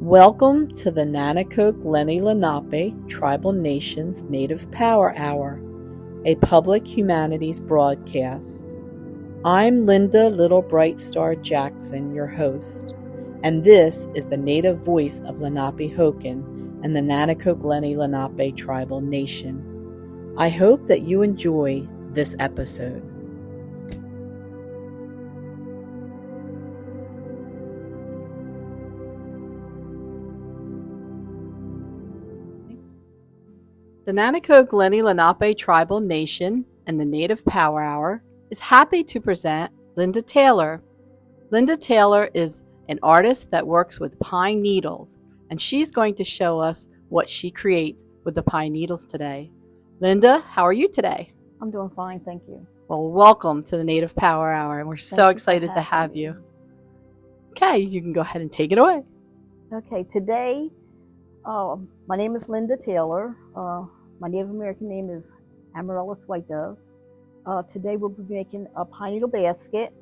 Welcome to the Nanticoke Lenni Lenape Tribal Nations Native Power Hour, a public humanities broadcast. I'm Linda Little Bright Star Jackson, your host, and this is the native voice of Lenapehoking and the Nanticoke Lenni Lenape Tribal Nation. I hope that you enjoy this episode. The Nanticoke Lenni Lenape Tribal Nation and the Native Power Hour is happy to present Linda Taylor. Linda Taylor is an artist that works with pine needles, and she's going to show us what she creates with the pine needles today. Linda, how are you today? I'm doing fine, thank you. Well, welcome to the Native Power Hour, and we're so excited to have you. Okay, you can go ahead and take it away. Okay, today, my name is Linda Taylor. My Native American name is Amaryllis White Dove. Today we'll be making a pine needle basket,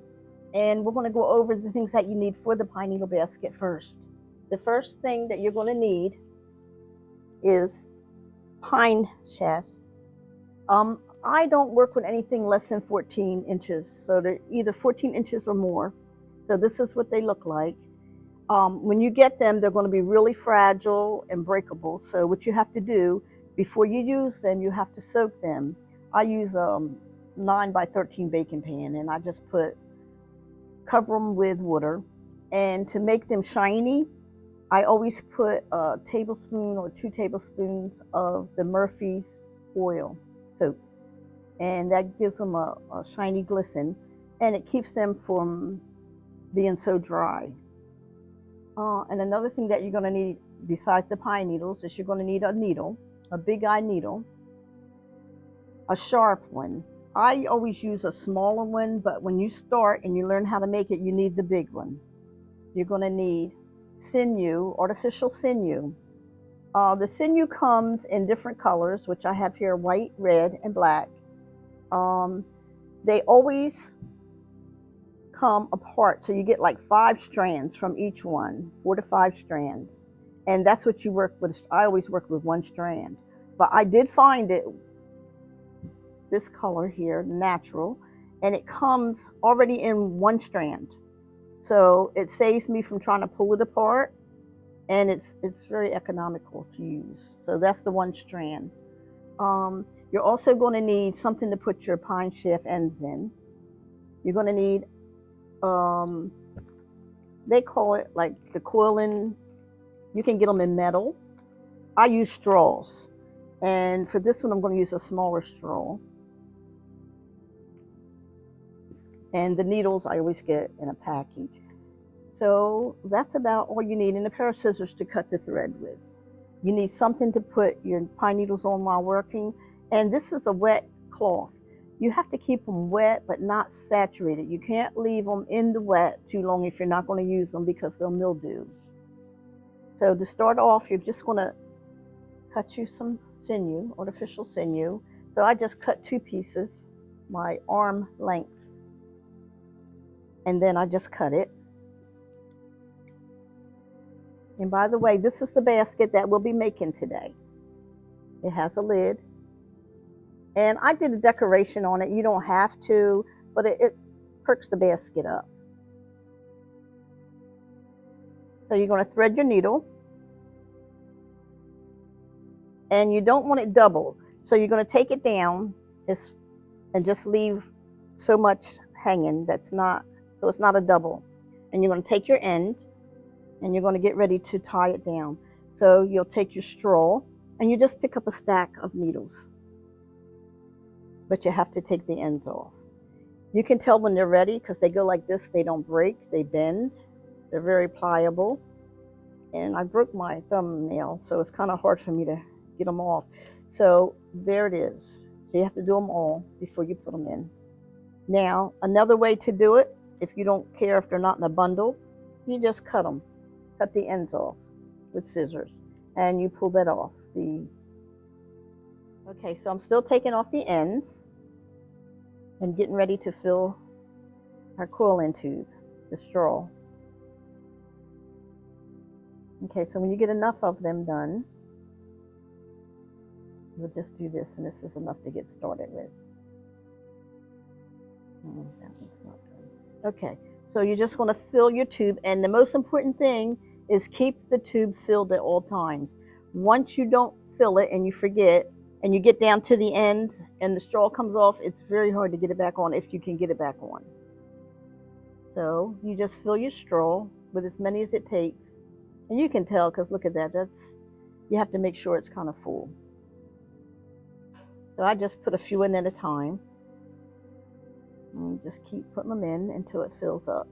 and we're going to go over the things that you need for the pine needle basket first. The first thing that you're going to need is pine shafts. I don't work with anything less than 14 inches, so they're either 14 inches or more. So this is what they look like. When you get them, they're going to be really fragile and breakable. So what you have to do before you use them, you have to soak them. I use a 9x13 baking pan, and I just cover them with water. And to make them shiny, I always put a tablespoon or 2 tablespoons of the Murphy's oil soap, and that gives them a shiny glisten, and it keeps them from being so dry. And another thing that you're going to need besides the pine needles is you're going to need a needle, a big eye needle, a sharp one. I always use a smaller one, but when you start and you learn how to make it, you need the big one. You're going to need sinew, artificial sinew. The sinew comes in different colors, which I have here: white, red, and black. They always come apart, so you get like 5 strands from each one, 4 to 5 strands, and that's what you work with. I always work with 1 strand, but I did find it this color here, natural, and it comes already in 1 strand, so it saves me from trying to pull it apart, and it's very economical to use. So that's the 1 strand. You're also going to need something to put your pine shaft ends in. You're going to need they call it like the coiling. You can get them in metal. I use straws, and for this one I'm going to use a smaller straw. And the needles I always get in a package. So that's about all you need, and a pair of scissors to cut the thread with. You need something to put your pine needles on while working, and this is a wet cloth. You have to keep them wet but not saturated. You can't leave them in the wet too long if you're not going to use them, because they'll mildew. So to start off, you're just going to cut you some sinew, artificial sinew. So I just cut 2 pieces, my arm length, and then I just cut it. And by the way, this is the basket that we'll be making today. It has a lid. And I did a decoration on it. You don't have to, but it perks the basket up. So you're going to thread your needle. And you don't want it double. So you're going to take it down and just leave so much hanging so it's not a double. And you're going to take your end, and you're going to get ready to tie it down. So you'll take your straw, and you just pick up a stack of needles. But you have to take the ends off. You can tell when they're ready because they go like this. They don't break, they bend. They're very pliable. And I broke my thumbnail, so it's kind of hard for me to get them off. So there it is. So you have to do them all before you put them in. Now, another way to do it, if you don't care if they're not in a bundle, you just cut them. Cut the ends off with scissors, and you pull that off. Okay, so I'm still taking off the ends and getting ready to fill our coiling tube, the straw. Okay, so when you get enough of them done, we'll just do this, and this is enough to get started with. That one's not done. Okay, so you're just going to fill your tube, and the most important thing is keep the tube filled at all times. Once you don't fill it and you forget, and you get down to the end and the straw comes off, it's very hard to get it back on if you can get it back on. So you just fill your straw with as many as it takes, and you can tell because look at that, you have to make sure it's kind of full. So I just put a few in at a time. And just keep putting them in until it fills up.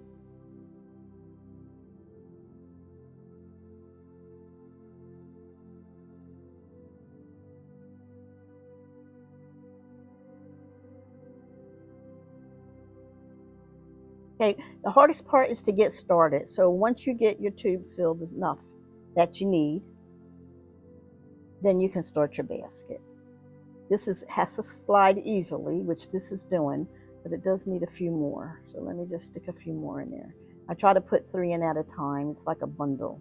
Okay, the hardest part is to get started. So once you get your tube filled enough that you need, then you can start your basket. This has to slide easily, which this is doing, but it does need a few more. So let me just stick a few more in there. I try to put 3 in at a time. It's like a bundle.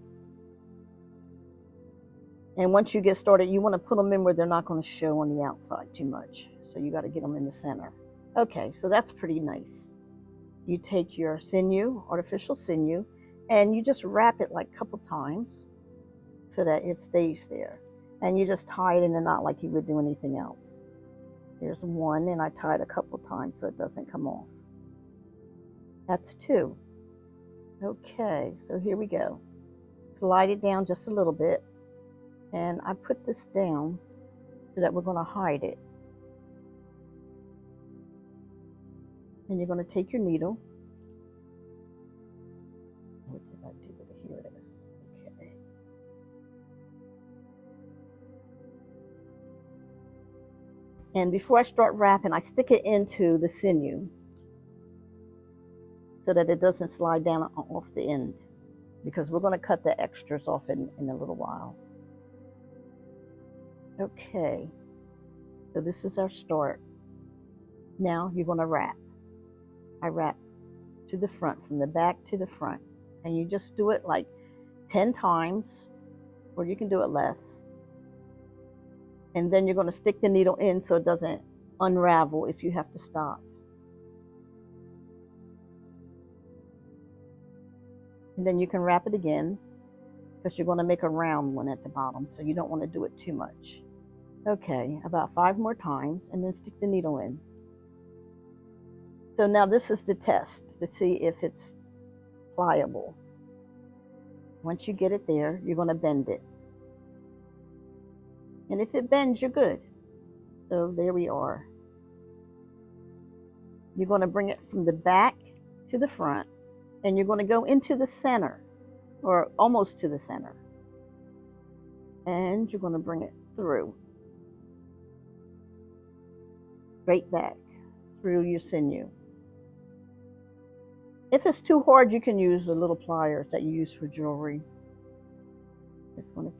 And once you get started, you want to put them in where they're not going to show on the outside too much. So you got to get them in the center. Okay, so that's pretty nice. You take your sinew, artificial sinew, and you just wrap it like a couple times so that it stays there. And you just tie it in a knot like you would do anything else. There's 1, and I tied a couple times so it doesn't come off. That's 2. Okay, so here we go. Slide it down just a little bit, and I put this down so that we're going to hide it. And you're going to take your needle. What did I do with it? Here it is. Okay. And before I start wrapping, I stick it into the sinew so that it doesn't slide down off the end, because we're going to cut the extras off in a little while. Okay, so this is our start. Now you're going to wrap. I wrap to the front, from the back to the front, and you just do it like 10 times, or you can do it less. And then you're going to stick the needle in so it doesn't unravel if you have to stop. And then you can wrap it again, because you're going to make a round one at the bottom, so you don't want to do it too much. Okay, about 5 more times, and then stick the needle in. So now this is the test to see if it's pliable. Once you get it there, you're going to bend it. And if it bends, you're good. So there we are. You're going to bring it from the back to the front, and you're going to go into the center, or almost to the center. And you're going to bring it through. Straight back through your sinew. If it's too hard, you can use the little pliers that you use for jewelry. It's going to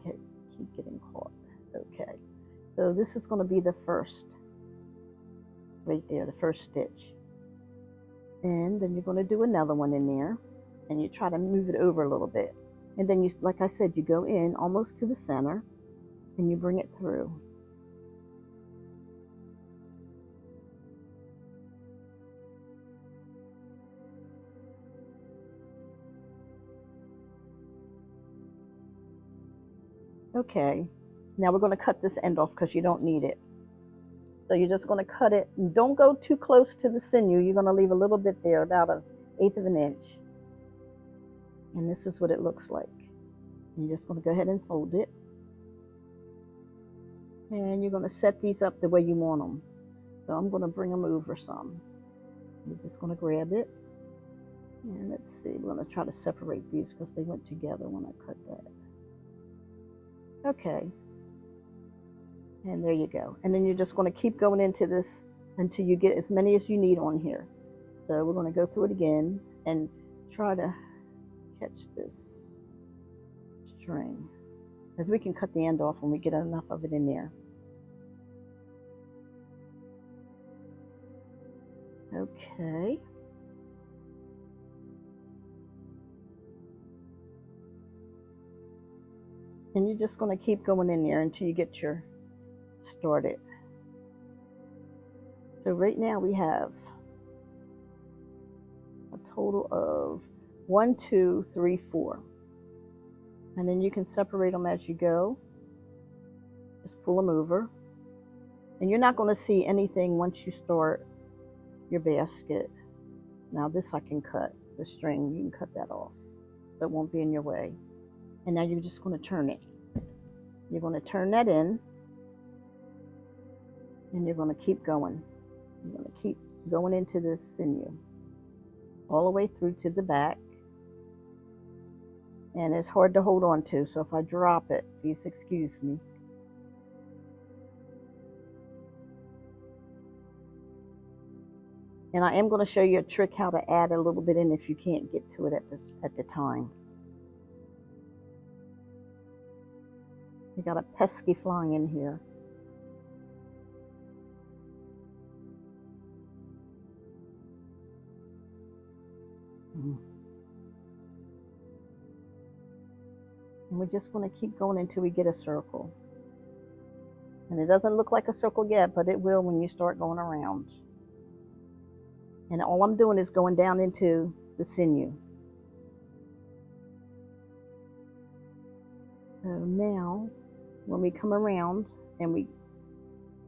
keep getting caught. Okay, so this is going to be the first, right there, the first stitch. And then you're going to do another one in there, and you try to move it over a little bit. And then you, like I said, you go in almost to the center, and you bring it through. Okay, now we're going to cut this end off because you don't need it. So you're just going to cut it. And don't go too close to the sinew. You're going to leave a little bit there, about 1/8 of an inch. And this is what it looks like. You're just going to go ahead and fold it. And you're going to set these up the way you want them. So I'm going to bring them over some. We're just going to grab it. And let's see, we're going to try to separate these because they went together when I cut that. Okay, and there you go. And then you're just going to keep going into this until you get as many as you need on here. So we're going to go through it again and try to catch this string, as we can cut the end off when we get enough of it in there. Okay. And you're just going to keep going in there until you get your started. So right now we have a total of 1, 2, 3, 4. And then you can separate them as you go. Just pull them over. And you're not going to see anything once you start your basket. Now this I can cut, the string, you can cut that off so it won't be in your way. And now you're just going to turn it. You're going to turn that in, and you're going to keep going. You're going to keep going into this sinew all the way through to the back. And it's hard to hold on to, so if I drop it, please excuse me. And I am going to show you a trick how to add a little bit in if you can't get to it at the time. We got a pesky fly in here. And we're just going to keep going until we get a circle. And it doesn't look like a circle yet, but it will when you start going around. And all I'm doing is going down into the sinew. So now, when we come around and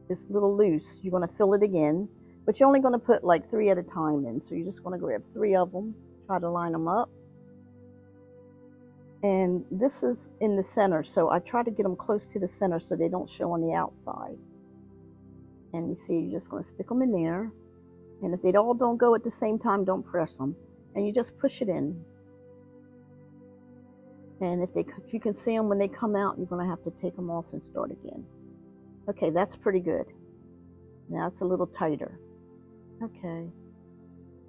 it's a little loose, you're going to fill it again, but you're only going to put like 3 at a time in. So you're just going to grab 3 of them, try to line them up. And this is in the center, so I try to get them close to the center so they don't show on the outside. And you see, you're just going to stick them in there. And if they all don't go at the same time, don't press them. And you just push it in. And if you can see them when they come out, you're going to have to take them off and start again. Okay, that's pretty good. Now it's a little tighter. Okay.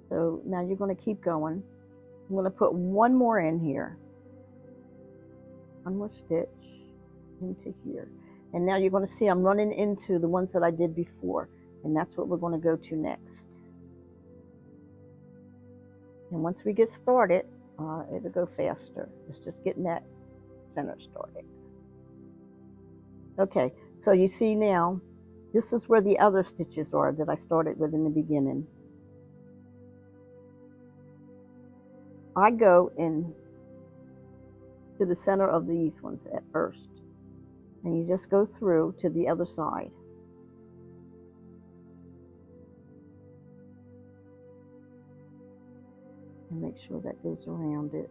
So now you're going to keep going. I'm going to put 1 more in here. 1 more stitch into here. And now you're going to see I'm running into the ones that I did before. And that's what we're going to go to next. And once we get started, it'll go faster. It's just getting that center started. Okay, so you see now, this is where the other stitches are that I started with in the beginning. I go in to the center of these ones at first. And you just go through to the other side. And make sure that goes around it.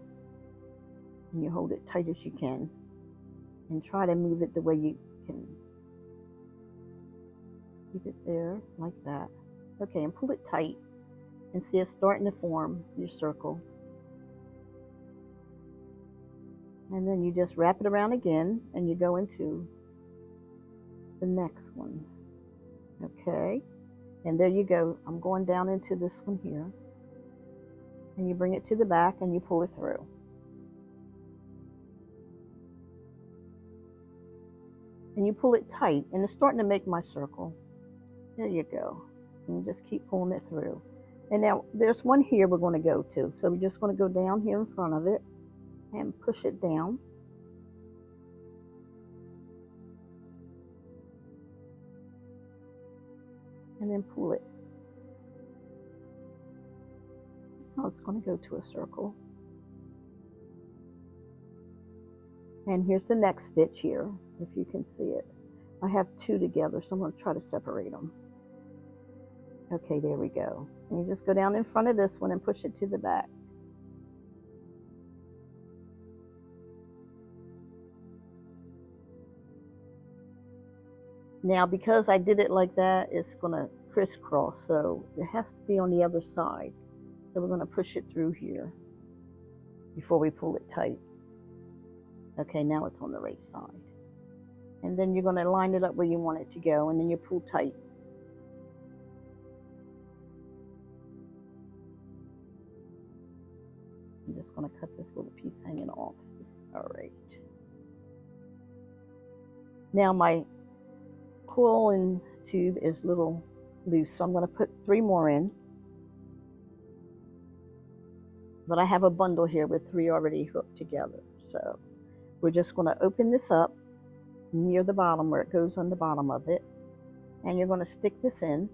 And you hold it tight as you can. And try to move it the way you can. Keep it there, like that. Okay, and pull it tight. And see it's starting to form your circle. And then you just wrap it around again, and you go into the next one. Okay, and there you go. I'm going down into this one here. And you bring it to the back and you pull it through. And you pull it tight, and it's starting to make my circle. There you go. And you just keep pulling it through. And now there's one here we're going to go to. So we're just going to go down here in front of it and push it down. And then pull it. Now it's going to go to a circle. And here's the next stitch here, if you can see it. I have 2 together, so I'm going to try to separate them. Okay, there we go. And you just go down in front of this one and push it to the back. Now, because I did it like that, it's going to crisscross, so it has to be on the other side. So we're going to push it through here before we pull it tight. Okay, now it's on the right side. And then you're going to line it up where you want it to go, and then you pull tight. I'm just going to cut this little piece hanging off. All right. Now my coiling tube is a little loose, so I'm going to put 3 more in. But I have a bundle here with 3 already hooked together. So we're just going to open this up near the bottom where it goes on the bottom of it. And you're going to stick this in.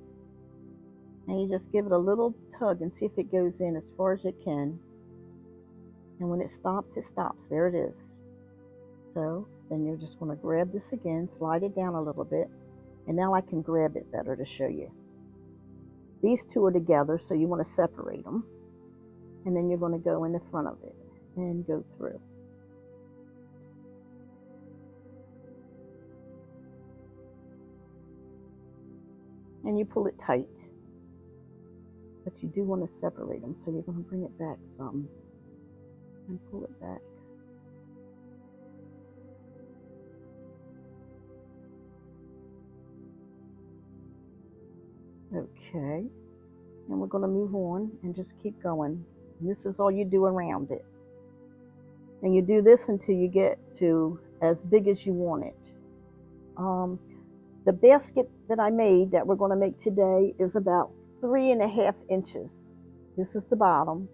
And you just give it a little tug and see if it goes in as far as it can. And when it stops, it stops. There it is. So then you're just going to grab this again, slide it down a little bit. And now I can grab it better to show you. These two are together, so you want to separate them. And then you're going to go in the front of it and go through. And you pull it tight. But you do want to separate them, so you're going to bring it back some and pull it back. Okay, and we're going to move on and just keep going. And this is all you do around it. And you do this until you get to as big as you want it. The basket that I made that we're going to make today is about 3.5 inches. This is the bottom.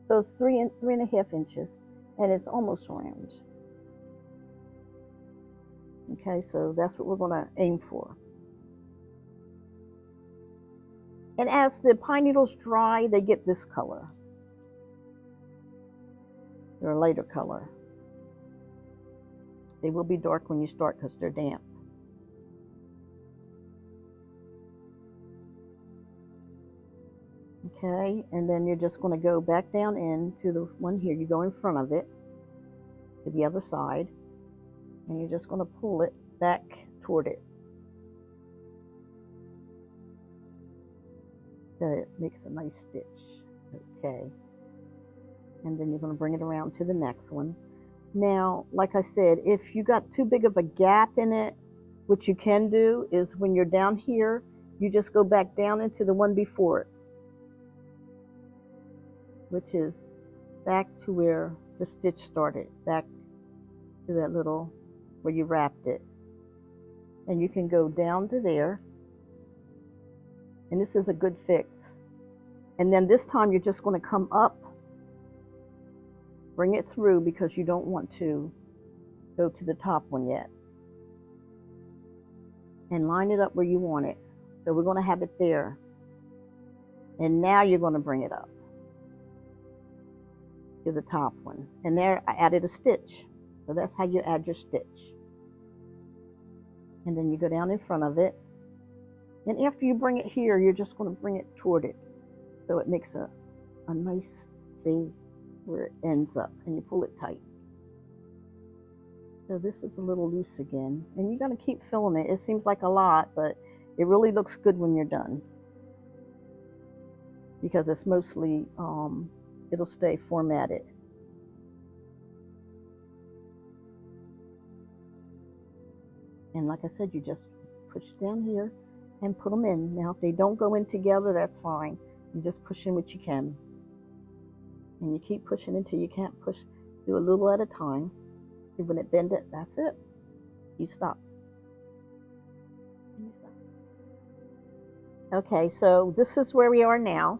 So it's 3.5 inches, and it's almost round. Okay, so that's what we're going to aim for. And as the pine needles dry, they get this color. They're a lighter color. They will be dark when you start because they're damp. Okay, and then you're just going to go back down into the one here. You go in front of it to the other side, and you're just going to pull it back toward it. So it makes a nice stitch. Okay, and then you're going to bring it around to the next one. Now, like I said, if you got too big of a gap in it, what you can do is when you're down here, you just go back down into the one before it, which is back to where the stitch started, back to that little where you wrapped it. And you can go down to there, and this is a good fix. And then this time you're just going to come up, bring it through because you don't want to go to the top one yet, and line it up where you want it. So we're going to have it there, and now you're going to bring it up to the top one, and there I added a stitch. So that's how you add your stitch. And then you go down in front of it, and after you bring it here, you're just going to bring it toward it so it makes a nice, see where it ends up, and you pull it tight. So this is a little loose again, and you're going to keep filling it. It seems like a lot, but it really looks good when you're done because it's mostly it'll stay formatted. And like I said, you just push down here and put them in. Now if they don't go in together, that's fine. You just push in what you can. And you keep pushing until you can't push. Do a little at a time. See, when it bends it, that's it. You stop. And you stop. Okay, so this is where we are now.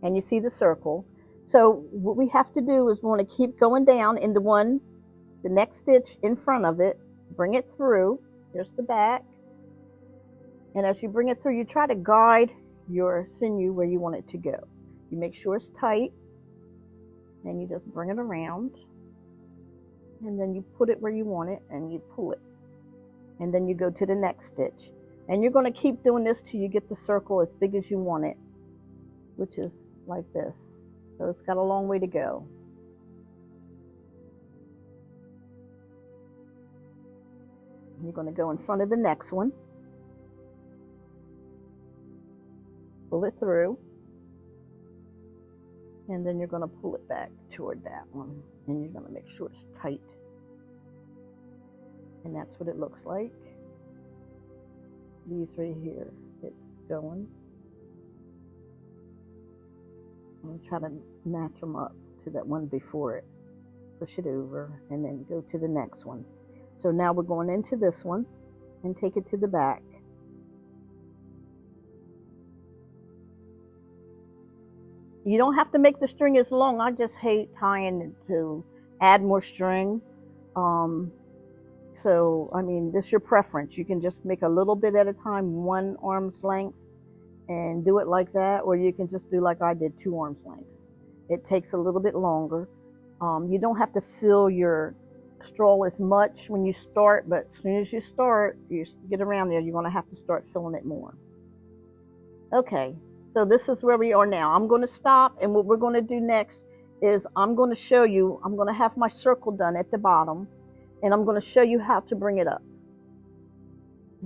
And you see the circle. So what we have to do is we want to keep going down in the next stitch in front of it, bring it through. There's the back. And as you bring it through, you try to guide your sinew where you want it to go. You make sure it's tight, and you just bring it around, and then you put it where you want it, and you pull it. And then you go to the next stitch. And you're going to keep doing this till you get the circle as big as you want it, which is like this. So it's got a long way to go. You're going to go in front of the next one, pull it through, and then you're going to pull it back toward that one, and you're going to make sure it's tight. And that's what it looks like. These right here, it's going. I'm try to match them up to that one before it. Push it over and then go to the next one. So now we're going into this one and take it to the back. You don't have to make the string as long. I just hate tying it to add more string. Um, so, I mean, this is your preference. You can just make a little bit at a time, 1 arm's length, and do it like that, or you can just do like I did, 2 arms lengths. It takes a little bit longer. You don't have to fill your straw as much when you start, but as soon as you start, you get around there, you're going to have to start filling it more. Okay, so this is where we are now. I'm going to stop, and what we're going to do next is I'm going to show you, I'm going to have my circle done at the bottom, and I'm going to show you how to bring it up.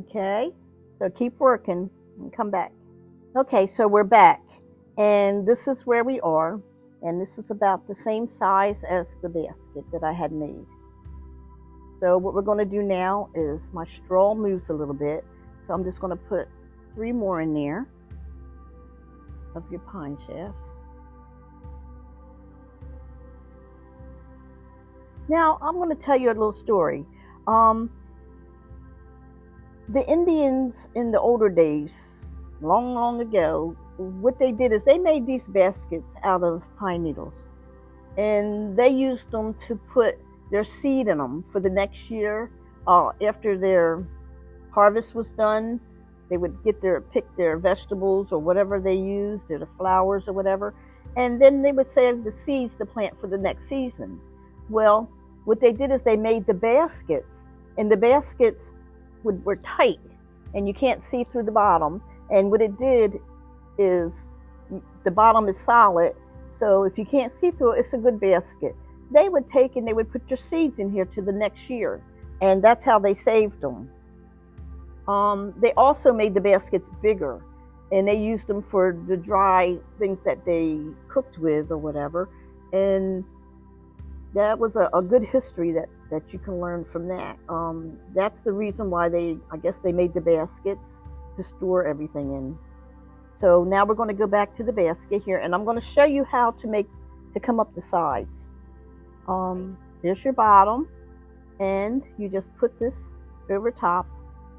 Okay, so keep working and come back. Okay, so we're back, and this is where we are, and this is about the same size as the basket that I had made. So what we're going to do now is my straw moves a little bit, so I'm just going to put 3 more in there of your pine shafts. Now I'm going to tell you a little story. The Indians in the older days, long, long ago, what they did is they made these baskets out of pine needles, and they used them to put their seed in them for the next year. After their harvest was done, they would pick their vegetables or whatever they used, or the flowers or whatever, and then they would save the seeds to plant for the next season. Well, what they did is they made the baskets, and the baskets were tight, and you can't see through the bottom. And what it did is the bottom is solid, so if you can't see through it, it's a good basket. They would take and they would put your seeds in here to the next year, and that's how they saved them. They also made the baskets bigger, and they used them for the dry things that they cooked with or whatever. And that was a good history that you can learn from that. That's the reason why I guess they made the baskets to store everything in. So now we're going to go back to the basket here, and I'm going to show you how to come up the sides. There's your bottom, and you just put this over top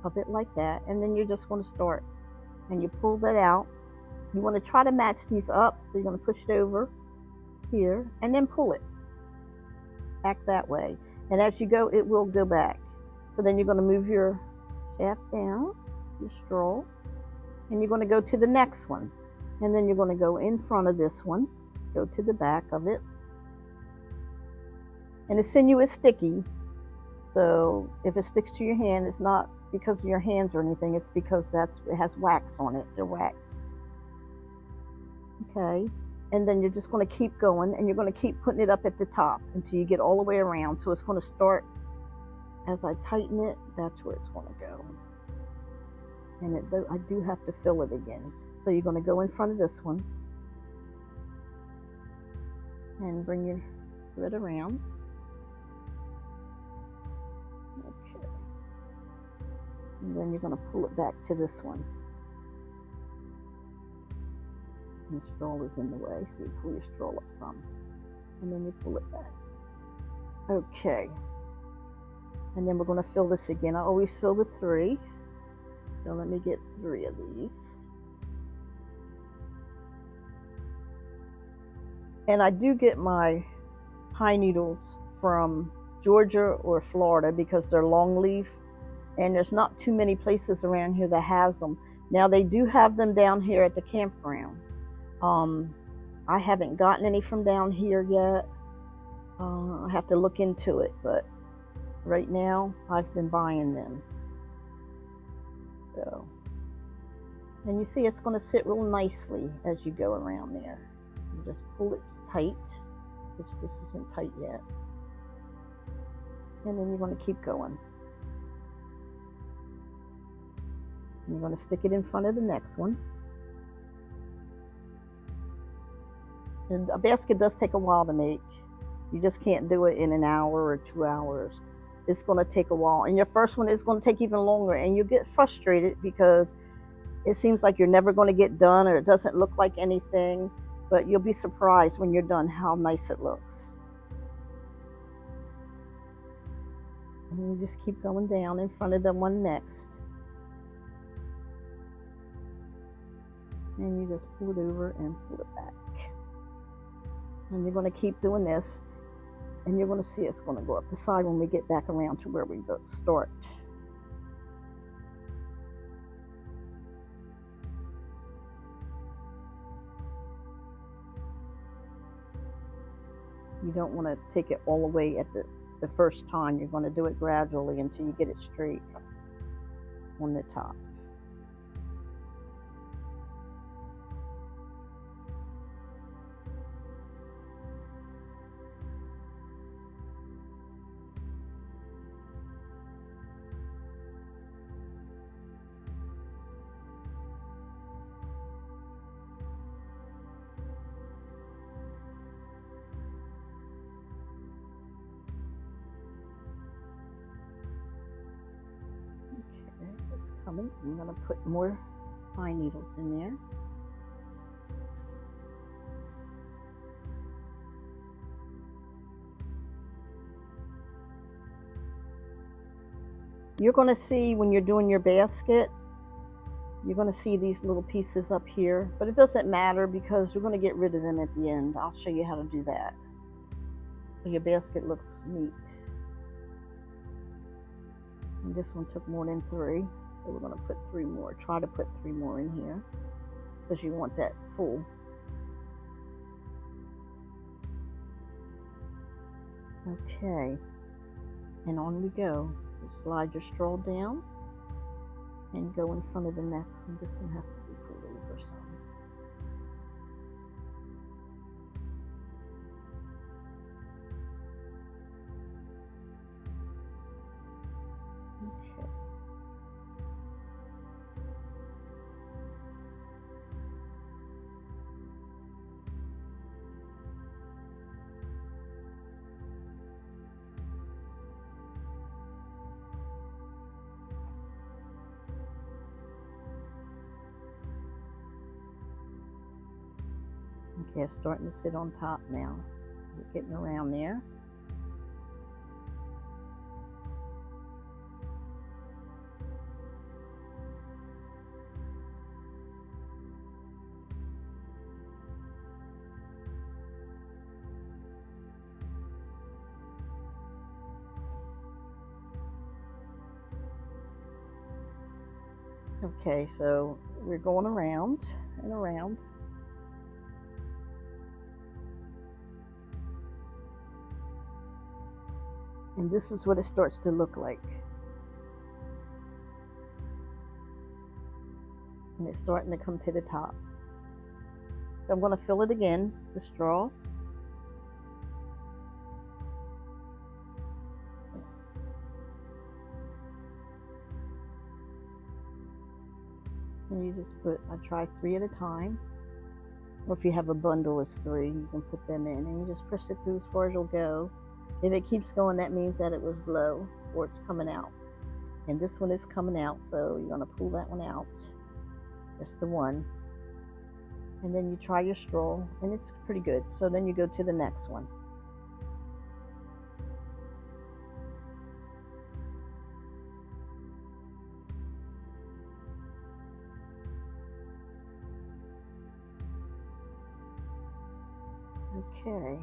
of it like that, and then you're just going to start, and you pull that out. You want to try to match these up, so you're going to push it over here, and then pull it back that way. And as you go, it will go back. So then you're going to move your shaft down, your straw, and you're going to go to the next one, and then you're going to go in front of this one, go to the back of it. And the sinew is sticky, so if it sticks to your hand, it's not because of your hands or anything, it's because it has wax on it. They're wax. Okay, and then you're just going to keep going, and you're going to keep putting it up at the top until you get all the way around. So it's going to start, as I tighten it, that's where it's going to go. And I do have to fill it again. So you're going to go in front of this one and bring your thread around. Okay. And then you're going to pull it back to this one. And the straw is in the way, so you pull your straw up some. And then you pull it back. Okay. And then we're going to fill this again. I always fill with 3. So let me get 3 of these. And I do get my pine needles from Georgia or Florida because they're long leaf, and there's not too many places around here that has them. Now they do have them down here at the campground. I haven't gotten any from down here yet. I have to look into it, but right now I've been buying them. So, and you see it's going to sit real nicely as you go around there. You just pull it tight, which this isn't tight yet. And then you're going to keep going. And you're going to stick it in front of the next one. And a basket does take a while to make. You just can't do it in an hour or 2 hours. It's going to take a while. And your first one is going to take even longer. And you get frustrated because it seems like you're never going to get done, or it doesn't look like anything. But you'll be surprised when you're done how nice it looks. And you just keep going down in front of the one next. And you just pull it over and pull it back. And you're going to keep doing this. And you're going to see it's going to go up the side when we get back around to where we start. You don't want to take it all the way at the first time. You're going to do it gradually until you get it straight on the top. Okay, it's coming. I'm going to put more pine needles in there. You're going to see when you're doing your basket, you're going to see these little pieces up here, but it doesn't matter because we're going to get rid of them at the end. I'll show you how to do that so your basket looks neat. And this one took more than 3, so we're going to put 3 more. Try to put 3 more in here because you want that full. Okay, and on we go. You slide your straw down and go in front of the next one. This one has to be pulled over some. Okay. Okay, it's starting to sit on top now. We're getting around there. Okay, so we're going around and around. And this is what it starts to look like. And it's starting to come to the top. So I'm going to fill it again, the straw. And you just put, I try 3 at a time. Or if you have a bundle, it's 3, you can put them in. And you just press it through as far as you'll go. If it keeps going, that means that it was low or it's coming out. And this one is coming out, so you're going to pull that one out. That's the one. And then you try your straw, and it's pretty good. So then you go to the next one. Okay.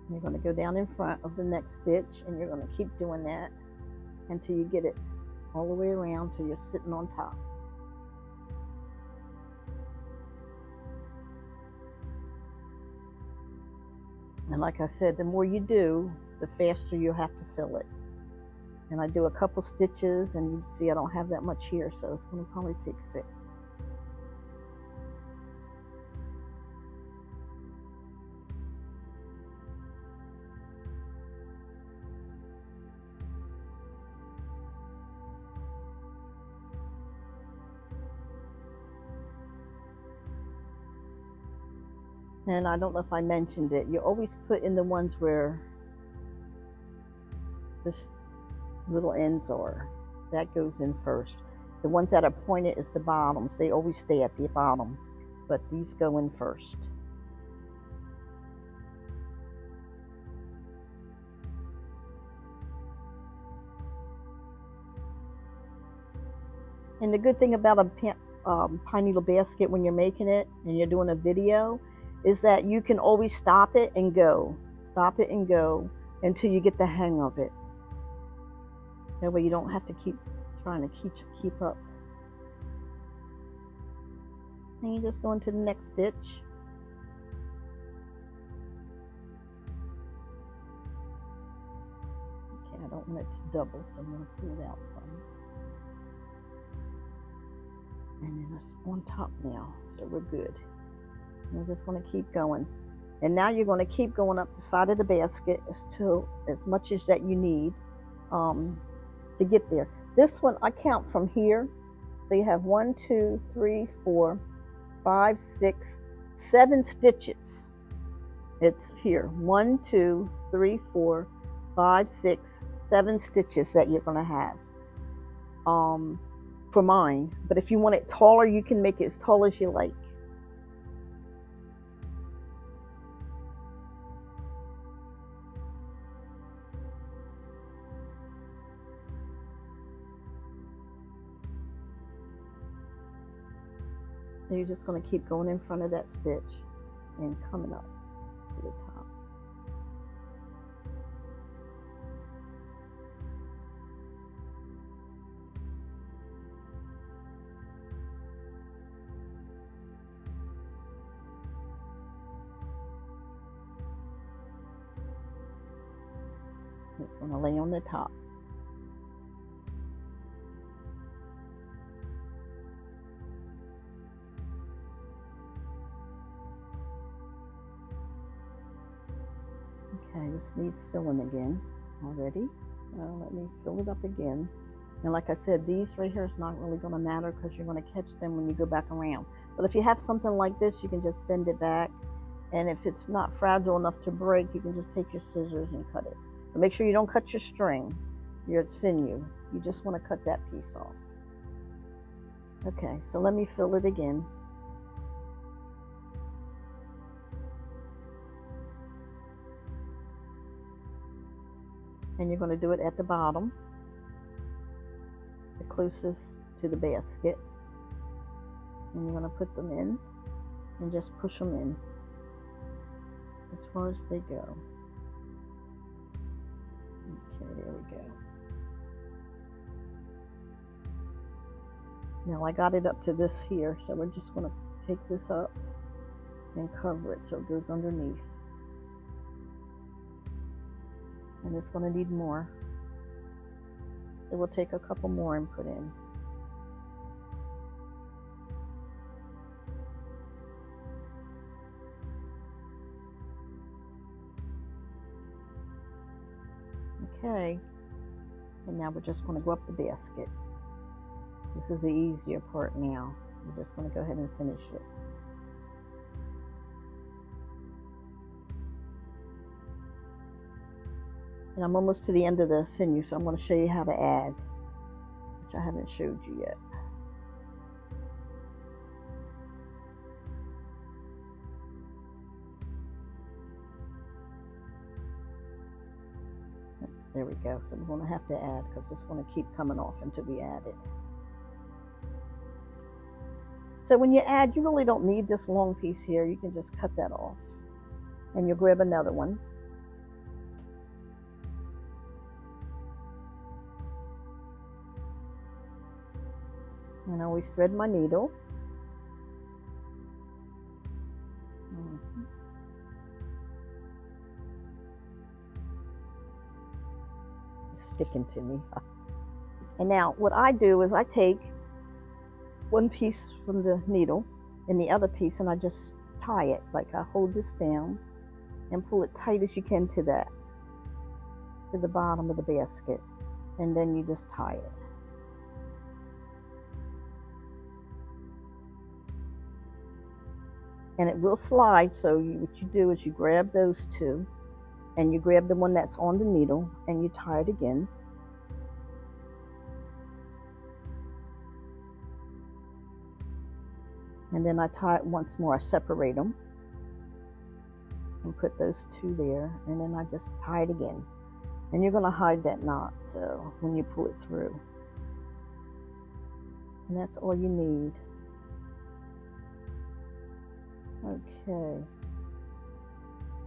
You're going to go down in front of the next stitch, and you're going to keep doing that until you get it all the way around till you're sitting on top. And like I said, the more you do, the faster you have to fill it. And I do a couple stitches, and you see I don't have that much here, so it's going to probably take 6. And I don't know if I mentioned it, you always put in the ones where this little ends are. That goes in first. The ones that are pointed is the bottoms. They always stay at the bottom, but these go in first. And the good thing about a pine needle basket when you're making it and you're doing a video is that you can always stop it and go, until you get the hang of it. That way you don't have to keep trying to keep up. And you just go into the next stitch. Okay, I don't want it to double, so I'm going to pull it out some. And then it's on top now, so we're good. And we're just going to keep going. And now you're going to keep going up the side of the basket as much as that you need to get there. This one, I count from here. So you have 1, 2, 3, 4, 5, 6, 7 stitches. It's here, 1, 2, 3, 4, 5, 6, 7 stitches that you're going to have for mine. But if you want it taller, you can make it as tall as you like. So you're just going to keep going in front of that stitch and coming up to the top. It's going to lay on the top. Okay, this needs filling again already. So let me fill it up again. And like I said, these right here is not really going to matter because you're going to catch them when you go back around. But if you have something like this, you can just bend it back. And if it's not fragile enough to break, you can just take your scissors and cut it. But make sure you don't cut your string, your sinew. You just want to cut that piece off. Okay, so let me fill it again. And you're going to do it at the bottom, the closest to the basket. And you're going to put them in and just push them in as far as they go. Okay, there we go. Now I got it up to this here, so we're just going to take this up and cover it so it goes underneath. And it's going to need more. So we'll take a couple more and put in. Okay, and now we're just going to go up the basket. This is the easier part now. We're just going to go ahead and finish it. And I'm almost to the end of the sinew, so I'm going to show you how to add, which I haven't showed you yet. There we go. So we're going to have to add because it's going to keep coming off until we add it. So when you add, you really don't need this long piece here. You can just cut that off. And you'll grab another one. And I always thread my needle. It's sticking to me. And now what I do is I take one piece from the needle and the other piece, and I just tie it. Like I hold this down and pull it tight as you can to the bottom of the basket, and then you just tie it. And it will slide, so what you do is you grab those two and you grab the one that's on the needle and you tie it again. And then I tie it once more. I separate them and put those two there, and then I just tie it again. And you're going to hide that knot, so when you pull it through. And that's all you need. Okay.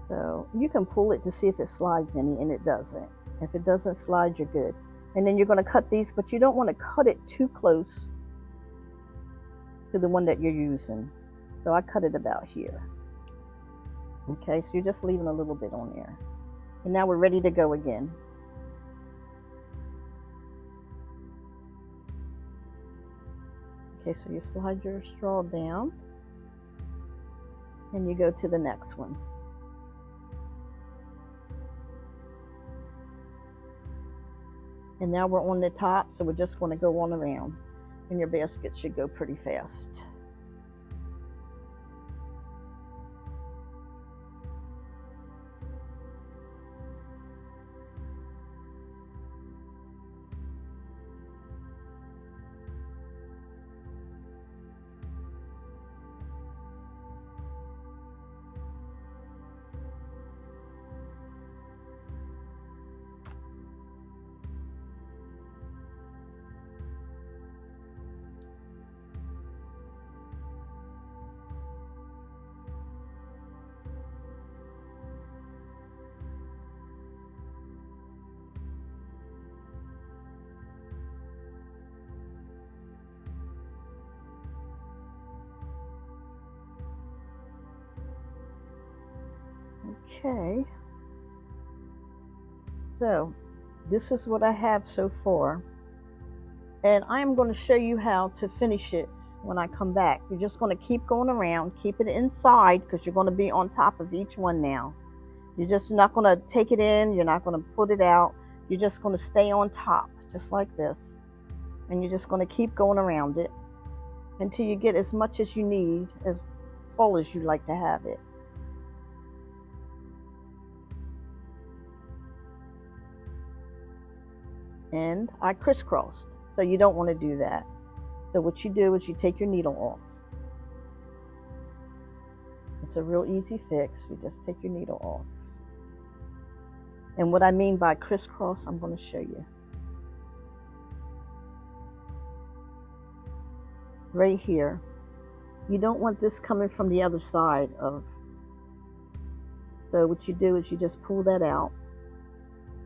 So you can pull it to see if it slides any, and it doesn't. If it doesn't slide, you're good. And then you're going to cut these, but you don't want to cut it too close to the one that you're using. So I cut it about here. Okay, so you're just leaving a little bit on there. And now we're ready to go again. Okay, so you slide your straw down and you go to the next one. And now we're on the top, so we're just going to go on around, and your basket should go pretty fast. Okay, so this is what I have so far, and I'm going to show you how to finish it when I come back. You're just going to keep going around, keep it inside, because you're going to be on top of each one now. You're just not going to take it in, you're not going to put it out, you're just going to stay on top, just like this, and you're just going to keep going around it until you get as much as you need, as full as you like to have it. And I crisscrossed, so you don't want to do that. So what you do is you take your needle off. It's a real easy fix. You just take your needle off. And what I mean by crisscross, I'm going to show you. Right here. You don't want this coming from the other side of. So what you do is you just pull that out.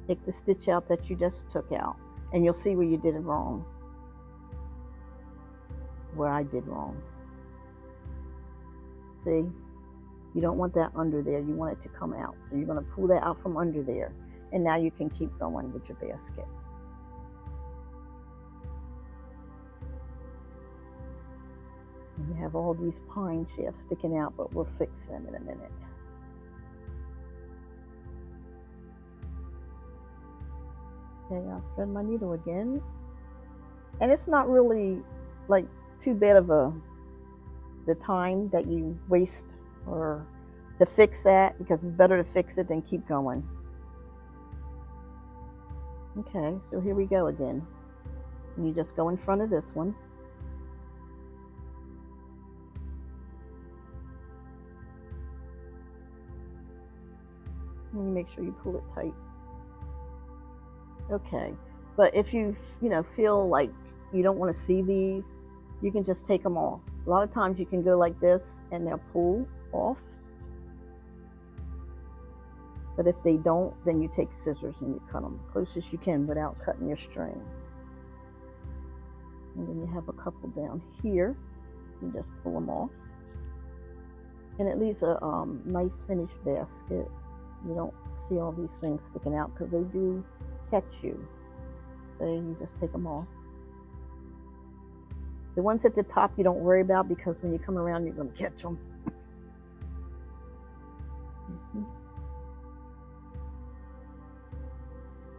Take the stitch out that you just took out, and you'll see where you did it wrong. Where I did wrong. See? You don't want that under there. You want it to come out. So you're going to pull that out from under there. And now you can keep going with your basket. And you have all these pine shafts sticking out, but we'll fix them in a minute. Okay, I'll thread my needle again. And it's not really like too bad of the time that you waste or to fix that, because it's better to fix it than keep going. Okay, so here we go again. And you just go in front of this one. And you make sure you pull it tight. Okay, but if you feel like you don't want to see these, you can just take them off. A lot of times you can go like this and they'll pull off. But if they don't, then you take scissors and you cut them close as you can without cutting your string. And then you have a couple down here. You just pull them off. And it leaves a nice finished basket. You don't see all these things sticking out because they do catch you. So you just take them off. The ones at the top you don't worry about, because when you come around you're going to catch them. You see?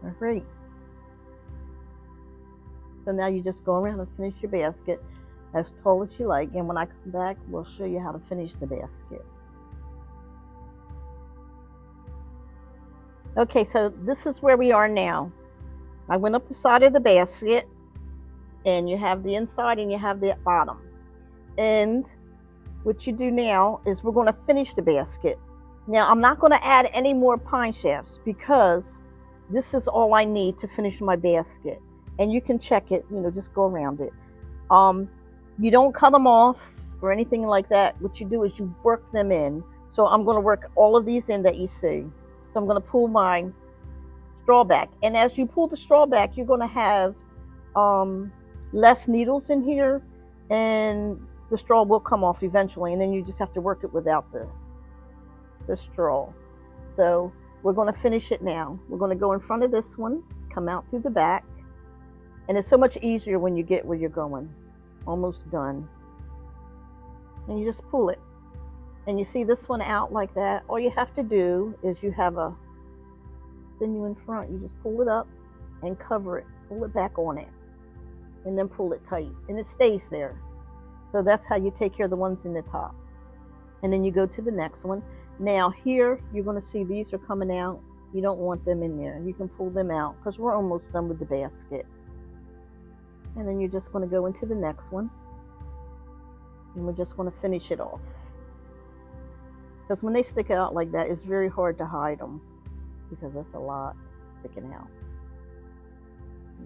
All right. So now you just go around and finish your basket as tall as you like, and when I come back we'll show you how to finish the basket. Okay, so this is where we are now. I went up the side of the basket, and you have the inside and you have the bottom. And what you do now is we're going to finish the basket. Now I'm not going to add any more pine shafts because this is all I need to finish my basket. And you can check it, just go around it. You don't cut them off or anything like that, what you do is you work them in. So I'm going to work all of these in that you see. So I'm going to pull my straw back. And as you pull the straw back, you're going to have um, less needles in here, and the straw will come off eventually. And then you just have to work it without the straw. So we're going to finish it now. We're going to go in front of this one, come out through the back. And it's so much easier when you get where you're going. Almost done. And you just pull it. And you see this one out like that. All you have to do is you have a sinew in front. You just pull it up and cover it. Pull it back on it. And then pull it tight. And it stays there. So that's how you take care of the ones in the top. And then you go to the next one. Now here, you're going to see these are coming out. You don't want them in there. You can pull them out because we're almost done with the basket. And then you're just going to go into the next one. And we're just going to finish it off. Because when they stick out like that, it's very hard to hide them. Because that's a lot sticking out.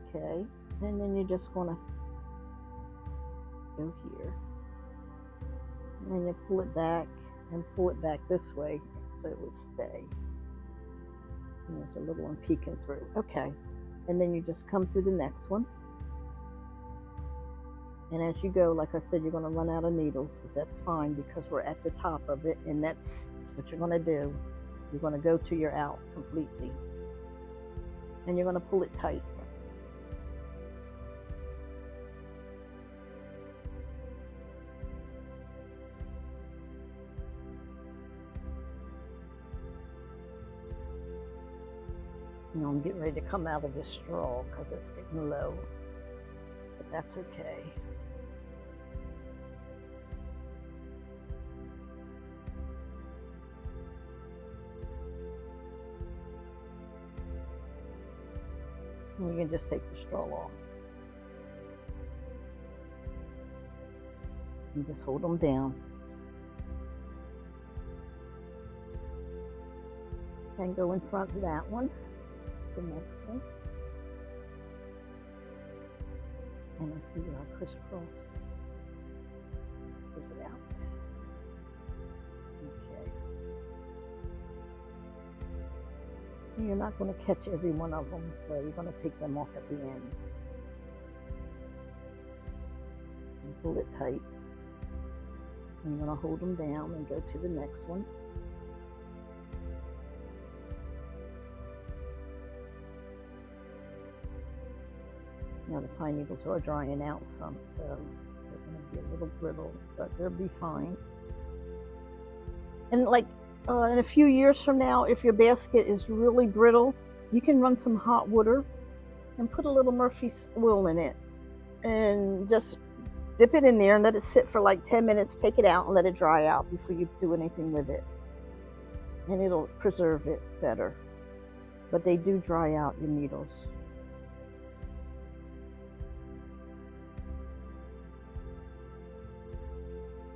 Okay. And then you're just going to go here. And then you pull it back and pull it back this way so it would stay. And there's a little one peeking through. Okay. And then you just come through the next one. And as you go, like I said, you're going to run out of needles, but that's fine because we're at the top of it, and that's what you're going to do. You're going to go to your out completely. And you're going to pull it tight. You know, I'm getting ready to come out of this straw because it's getting low, but that's okay. And you can just take the straw off. And just hold them down. And go in front of that one, the next one. And I see where I crisscrossed. Take it out. Okay. You're not going to catch every one of them, so you're going to take them off at the end. And pull it tight. And you're going to hold them down and go to the next one. Now the pine needles are drying out some, so they're going to be a little brittle, but they'll be fine. And like in a few years from now, if your basket is really brittle, you can run some hot water and put a little Murphy's oil in it and just dip it in there and let it sit for like 10 minutes, take it out and let it dry out before you do anything with it. And it'll preserve it better. But they do dry out your needles.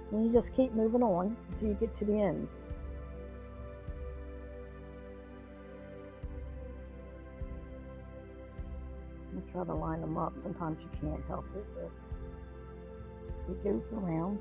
And you just keep moving on until you get to the end. I try to line them up. Sometimes you can't help it, but it goes around.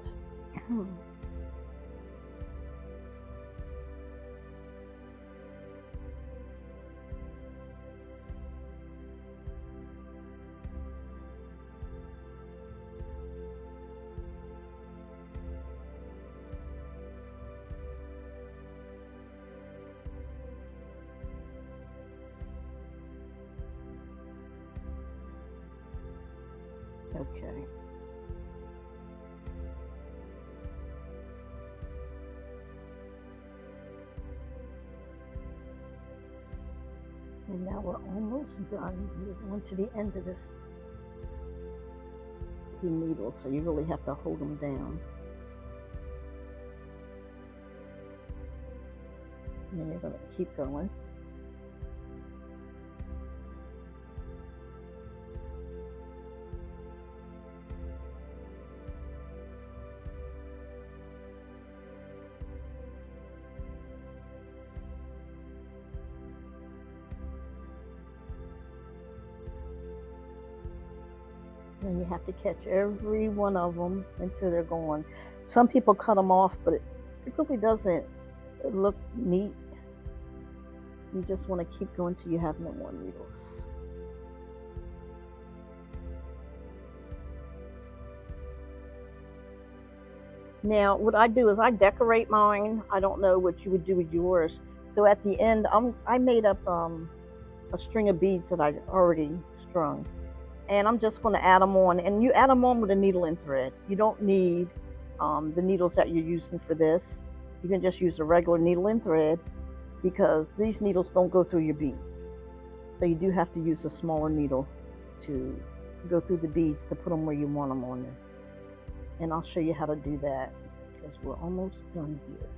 Okay. And now we're almost done. We're going to the end of this needle, so you really have to hold them down. And then you're going to keep going. And you have to catch every one of them until they're gone. Some people cut them off, but it really doesn't look neat. You just want to keep going till you have no more needles. Now, what I do is I decorate mine. I don't know what you would do with yours. So at the end, I made up a string of beads that I already strung, and I'm just going to add them on. And you add them on with a needle and thread. You don't need the needles that you're using for this. You can just use a regular needle and thread because these needles don't go through your beads. So you do have to use a smaller needle to go through the beads to put them where you want them on there. And I'll show you how to do that because we're almost done here.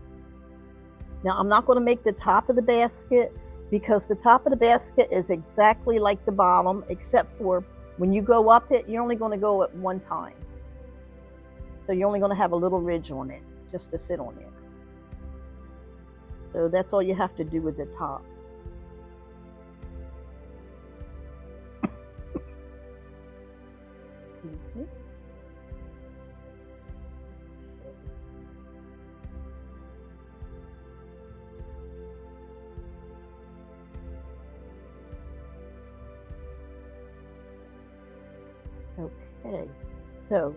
Now I'm not going to make the top of the basket because the top of the basket is exactly like the bottom, except for when you go up it, you're only going to go at one time. So you're only going to have a little ridge on it just to sit on it. So that's all you have to do with the top. Okay, so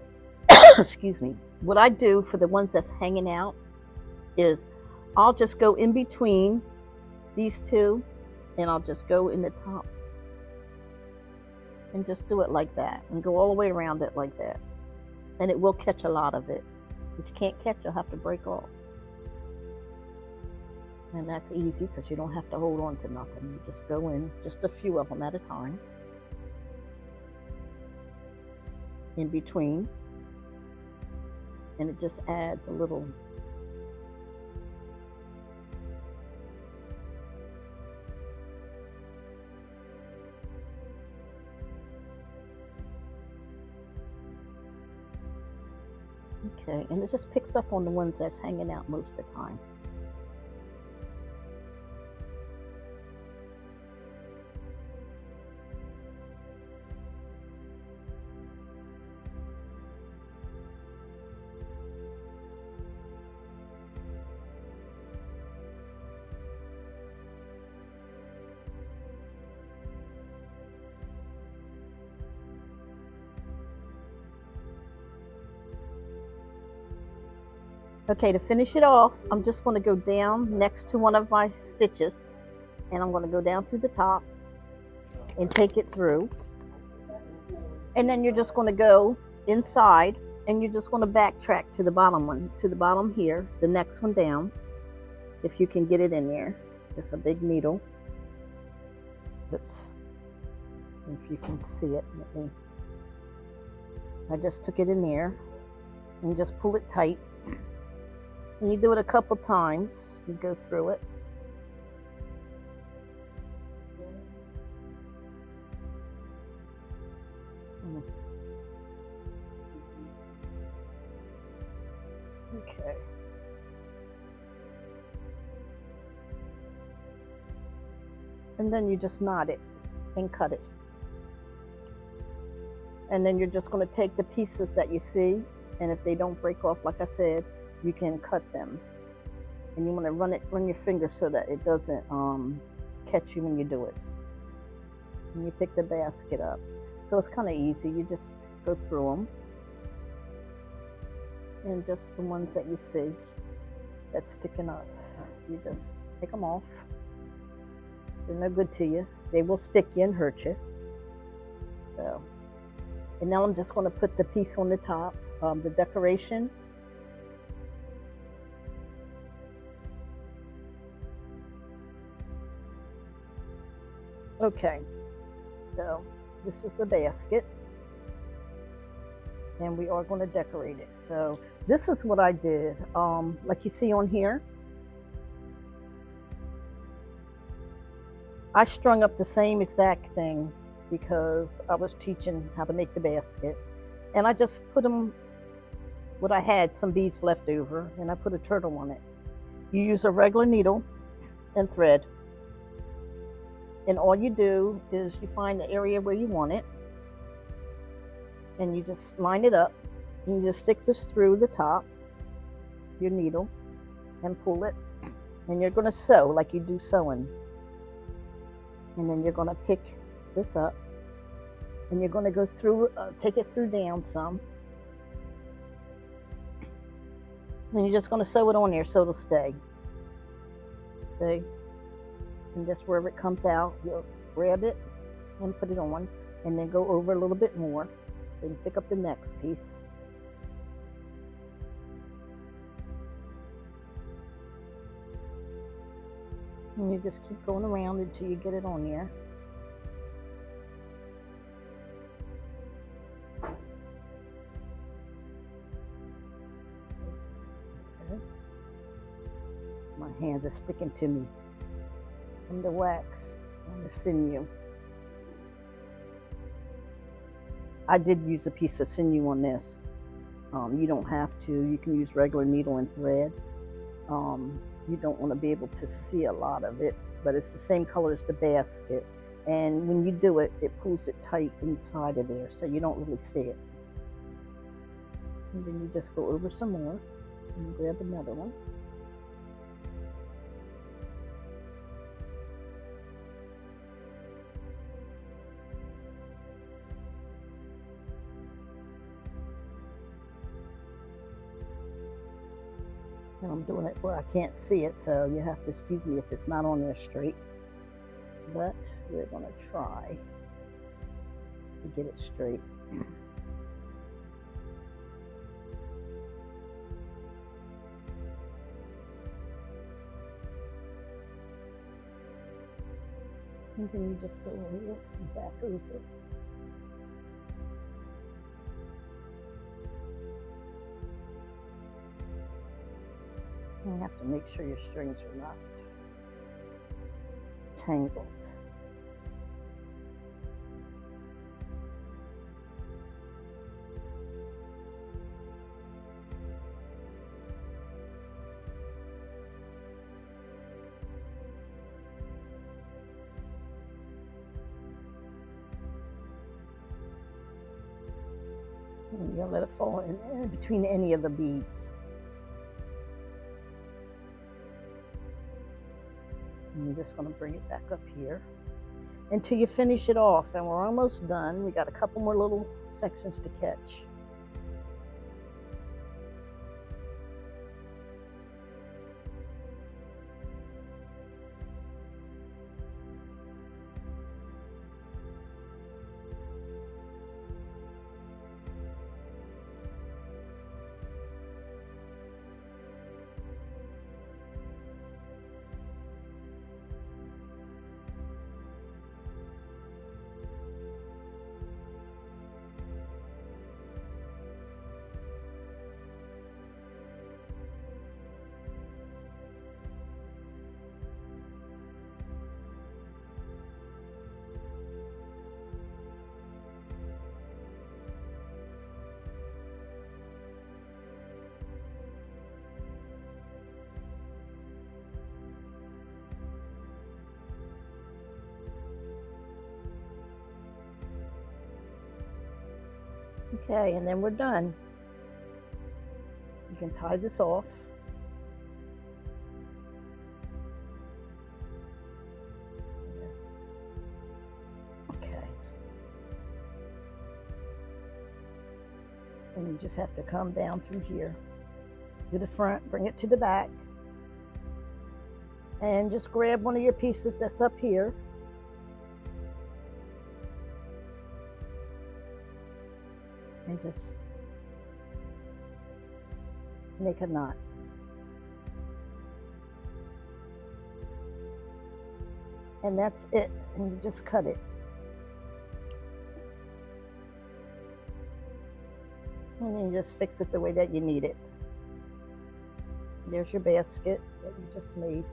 excuse me. What I do for the ones that's hanging out is I'll just go in between these two and I'll just go in the top and just do it like that and go all the way around it like that. And it will catch a lot of it. If you can't catch, you'll have to break off. And that's easy because you don't have to hold on to nothing. You just go in just a few of them at a time. In between, and it just adds a little okay, and it just picks up on the ones that's hanging out most of the time. Okay, to finish it off, I'm just going to go down next to one of my stitches, and I'm going to go down through the top and take it through. And then you're just going to go inside, and you're just going to backtrack to the bottom one, to the bottom here, the next one down, if you can get it in there. It's a big needle. Oops. If you can see it. I just took it in there and just pull it tight. And you do it a couple times, you go through it. Okay. And then you just knot it and cut it. And then you're just going to take the pieces that you see, and if they don't break off, like I said, you can cut them. And you want to run your finger so that it doesn't catch you when you do it. And you pick the basket up. So it's kind of easy. You just go through them. And just the ones that you see that's sticking up, you just take them off. They're no good to you. They will stick you and hurt you. So, and now I'm just going to put the piece on the top, the decoration. Okay, so this is the basket, and we are going to decorate it. So this is what I did, like you see on here. I strung up the same exact thing because I was teaching how to make the basket, and I just put them, what I had, some beads left over, and I put a turtle on it. You use a regular needle and thread. And all you do is you find the area where you want it, and you just line it up, and you just stick this through the top, your needle and pull it, and you're going to sew like you do sewing. And then you're going to pick this up, and you're going to go through, take it through down some, and you're just going to sew it on there so it'll stay. See? And just wherever it comes out, you'll grab it and put it on, and then go over a little bit more, then pick up the next piece. And you just keep going around until you get it on there. Okay. My hands are sticking to me from the wax on the sinew. I did use a piece of sinew on this. You don't have to. You can use regular needle and thread. You don't want to be able to see a lot of it, but it's the same color as the basket. And when you do it, it pulls it tight inside of there, so you don't really see it. And then you just go over some more and grab another one. And I'm doing it where I can't see it, so you have to excuse me if it's not on there straight. But we're going to try to get it straight. And then you just go over and back over. You have to make sure your strings are not tangled. And you'll let it fall in between any of the beads. And you're just going to bring it back up here until you finish it off. And we're almost done. We got a couple more little sections to catch. Okay, and then we're done. You can tie this off. Okay. And you just have to come down through here to the front, bring it to the back, and just grab one of your pieces that's up here. And just make a knot. And that's it. And you just cut it. And then you just fix it the way that you need it. There's your basket that you just made.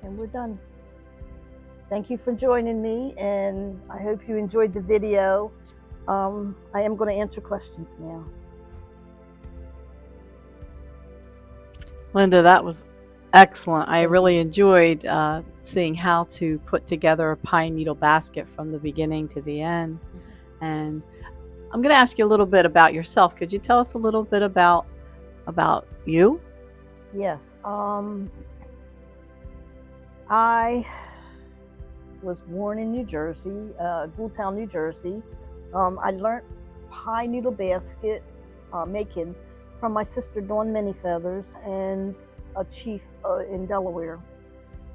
And we're done. Thank you for joining me, and I hope you enjoyed the video. I am going to answer questions now. Linda, that was excellent. I really enjoyed seeing how to put together a pine needle basket from the beginning to the end. And I'm going to ask you a little bit about yourself. Could you tell us a little bit about you? Yes. I was born in New Jersey, Goultown, New Jersey. I learned pine needle basket making from my sister Dawn Manyfeathers and a chief in Delaware.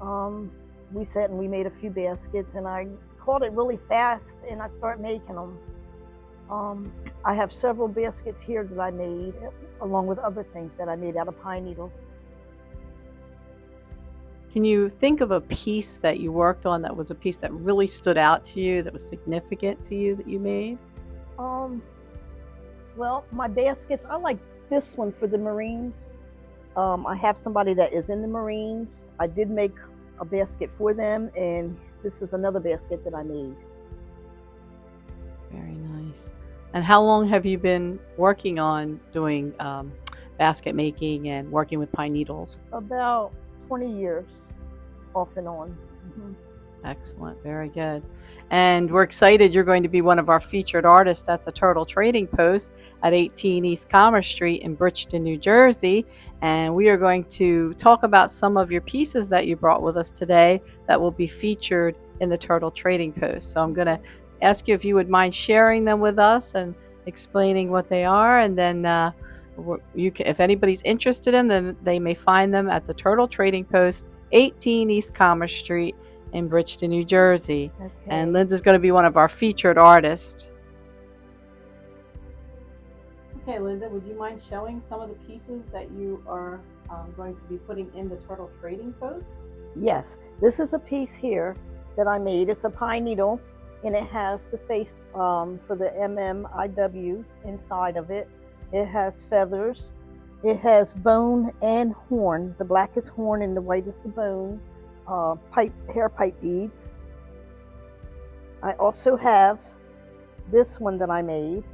Um, we sat and we made a few baskets, and I caught it really fast, and I started making them. I have several baskets here that I made, along with other things that I made out of pine needles. Can you think of a piece that you worked on that was a piece that really stood out to you, that was significant to you that you made? Um, well, my baskets, I like this one for the Marines. I have somebody that is in the Marines. I did make a basket for them, and this is another basket that I made. Very nice. And how long have you been working on doing basket making and working with pine needles? About 20 years, off and on. Excellent. Very good. And we're excited you're going to be one of our featured artists at the Turtle Trading Post at 18 East Commerce Street in Bridgeton, New Jersey. And we are going to talk about some of your pieces that you brought with us today that will be featured in the Turtle Trading Post. So I'm going to ask you if you would mind sharing them with us and explaining what they are. And then if anybody's interested in them, they may find them at the Turtle Trading Post, 18 East Commerce Street in Bridgeton, New Jersey. Okay. And Linda's going to be one of our featured artists. Okay, Linda, would you mind showing some of the pieces that you are going to be putting in the Turtle Trading Post? Yes, this is a piece here that I made. It's a pine needle, and it has the face for the MMIW inside of it. It has feathers. It has bone and horn. The black is horn and the white is the bone. Hair pipe beads. I also have this one that I made.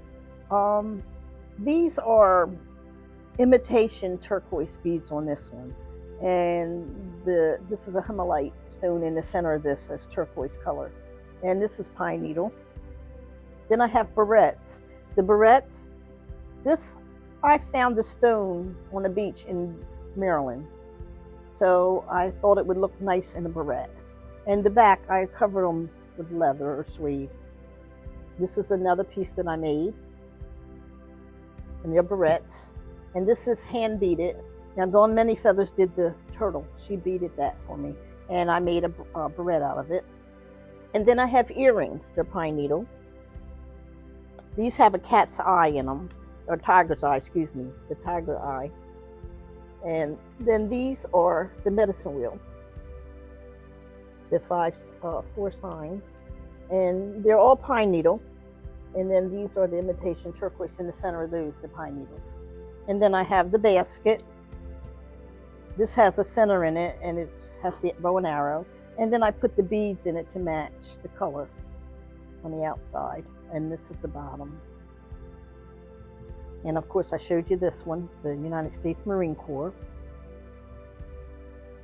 These are imitation turquoise beads on this one, and this is a Himalite stone in the center of this as turquoise color, and this is pine needle. Then I have barrettes. The barrettes, this I found the stone on a beach in Maryland. So I thought it would look nice in a barrette. And the back, I covered them with leather or suede. This is another piece that I made. And they're barrettes. And this is hand beaded. Now Dawn Manyfeathers did the turtle. She beaded that for me. And I made a barrette out of it. And then I have earrings. They're pine needle. These have a cat's eye in them. Or tiger's eye, excuse me. The tiger eye. And then these are the medicine wheel, the four signs, and they're all pine needle. And then these are the imitation turquoise in the center of those, the pine needles. And then I have the basket. This has a center in it, and it has the bow and arrow. And then I put the beads in it to match the color on the outside. And this is the bottom. And of course, I showed you this one, the United States Marine Corps.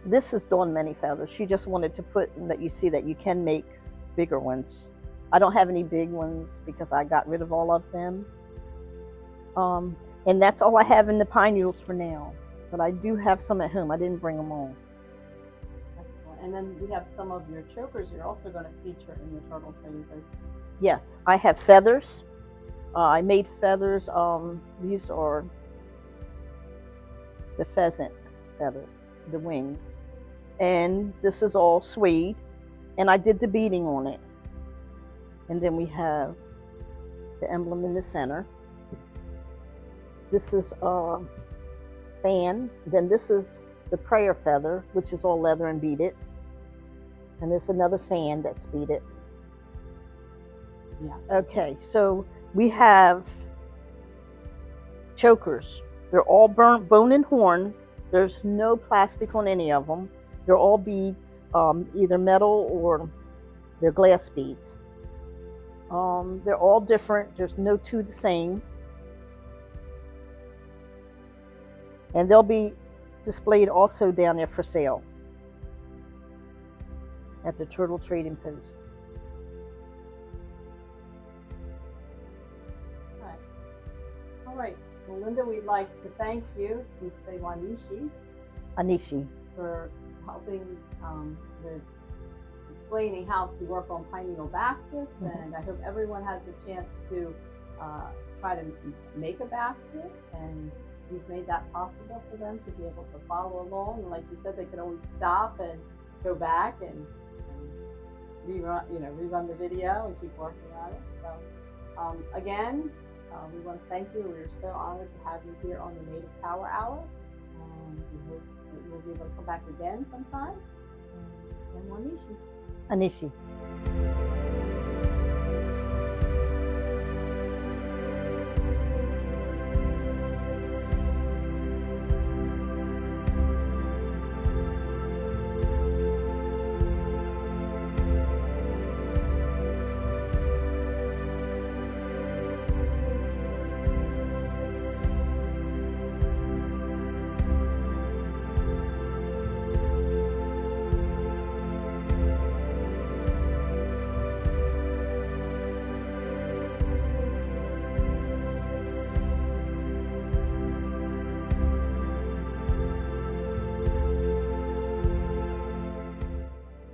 This is Dawn Manyfeathers. She just wanted to put and let you see that you can make bigger ones. I don't have any big ones because I got rid of all of them. And that's all I have in the pine needles for now. But I do have some at home. I didn't bring them all. Excellent. And then we have some of your chokers you're also going to feature in the Turtle Trading Post. Yes, I have feathers. I made feathers. These are the pheasant feather, the wings. And this is all suede. And I did the beading on it. And then we have the emblem in the center. This is a fan. Then this is the prayer feather, which is all leather and beaded. And there's another fan that's beaded. Yeah. Okay, so we have chokers. They're all burnt bone and horn. There's no plastic on any of them. They're all beads, either metal or they're glass beads. They're all different. There's no two the same. And they'll be displayed also down there for sale at the Turtle Trading Post. Linda, we'd like to thank you, we'd say Wanishi, Anishi. for helping with explaining how to work on pine needle baskets. And I hope everyone has a chance to try to make a basket, and you've made that possible for them to be able to follow along. And like you said, they could always stop and go back and rerun the video and keep working on it. So again, we want to thank you. We're so honored to have you here on the Native Power Hour. We hope that you'll be able to come back again sometime. And Wanishi. Anishi.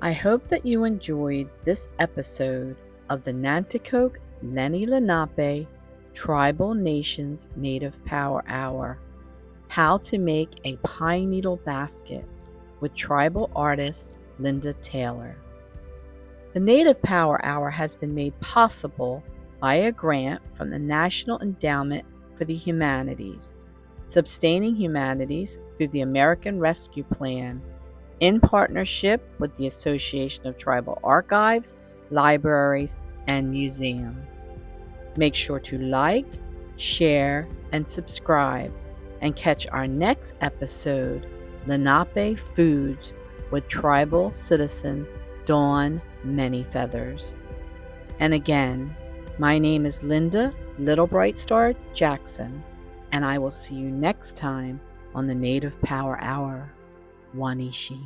I hope that you enjoyed this episode of the Nanticoke Lenni Lenape Tribal Nations Native Power Hour, How to Make a Pine Needle Basket with tribal artist Linda Taylor. The Native Power Hour has been made possible by a grant from the National Endowment for the Humanities, Sustaining Humanities through the American Rescue Plan, in partnership with the Association of Tribal Archives, Libraries, and Museums. Make sure to like, share, and subscribe, and catch our next episode, Lenape Foods, with tribal citizen Dawn Manyfeathers. And again, my name is Linda Little Bright Star Jackson, and I will see you next time on the Native Power Hour. Wanishi.